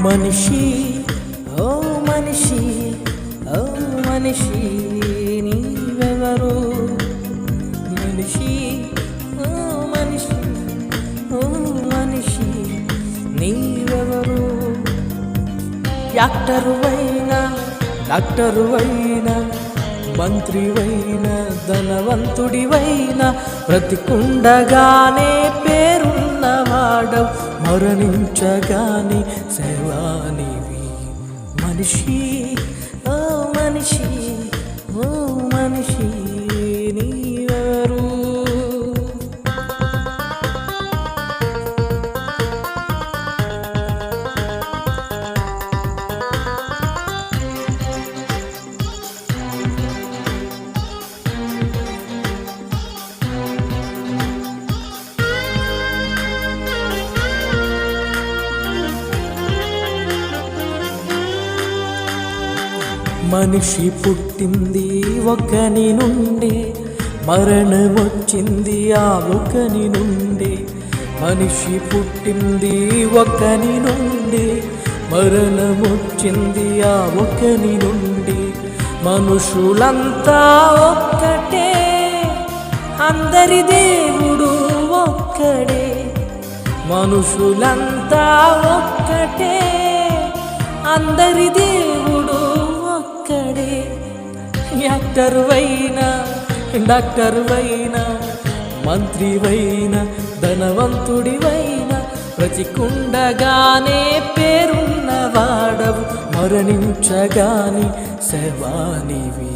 మనిషి ఓ మనిషి ఓ మనిషి నీవెవరు మనిషి ఓ మనిషి ఓ మనిషి నీవెవరు యాక్టరువైనా డాక్టరువైనా మంత్రివైనా ధనవంతుడివైనా బ్రతికుండగానే పేరున్నవాడవు మరణించగానే శవానివి మనిషి ఓ మనిషి ఓ మనిషి నీవెవరు మనిషి పుట్టింది ఒకని నుండే మరణమొచ్చింది ఆ ఒకని నుండే మనిషి పుట్టింది ఒకని నుండే మరణమొచ్చింది ఆ ఒకని నుండి మనుషులంతా ఒక్కటే అందరి దేవుడు ఒక్కడే మనుషులంతా ఒక్కటే అందరి దేవుడు ఒక్కడే యాక్టరువైనా డాక్టరువైనా మంత్రివైనా ధనవంతుడివైనా బ్రతికుండగానే పేరున్నవాడవు మరణించగానే శవానివి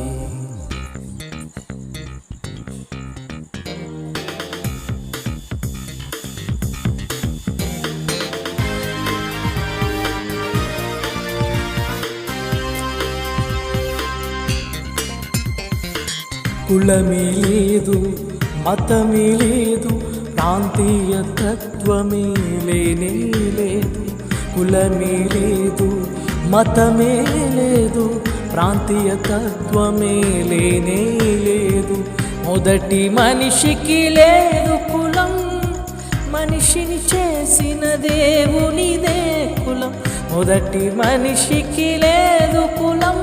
కులమే లేదు మతమే లేదు ప్రాంతీయ తత్వమే లేనే లేదు కులమే లేదు మతమే లేదు ప్రాంతీయ తత్వమే లేనే లేదు మొదటి మనిషికి లేదు కులం మనిషిని చేసిన దేవునిదే కులం మొదటి మనిషికి లేదు కులం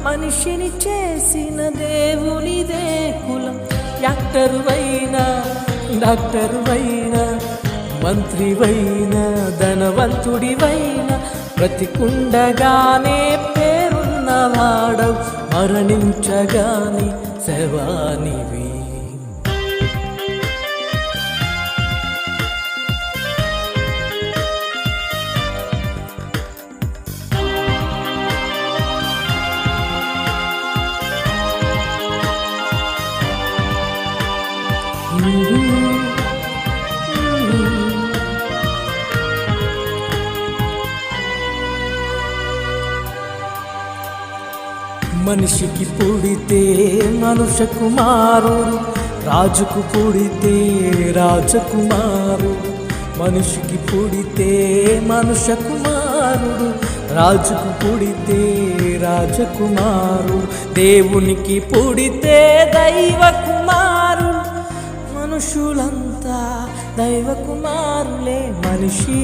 మనిషిని చేసిన దేవునిదే కులం యాక్టరువైనా డాక్టరువైనా మంత్రివైనా ధనవంతుడివైనా బ్రతికుండగానే పేరున్నవాడవు మరణించగానే శవానివి మనిషికి పుడితే మనుష్య కుమారుడు రాజుకు పుడితే రాజకుమారుడు మనిషికి పుడితే మనుష్య కుమారుడు రాజుకు పుడితే రాజకుమారుడు దేవునికి పుడితే దైవ కుమారుడు మనుషులంతా దైవ కుమారులే మనిషి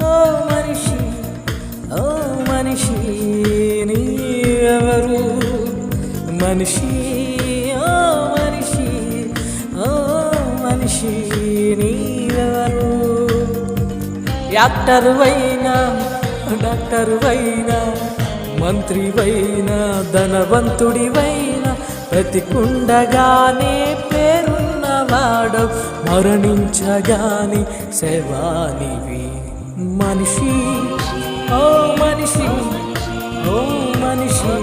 ఓ మనిషి ఓ మనిషి నీవెవరు మనిషి ఓ మనిషి ఓ మనిషి నీవెవరు యాక్టరువైనా డాక్టరువైనా మంత్రివైనా ధనవంతుడివైనా బ్రతికుండగానే పేరున్నవాడవు మరణించగానే శవానివి మనిషి ఓ మనిషి ఓ మనిషి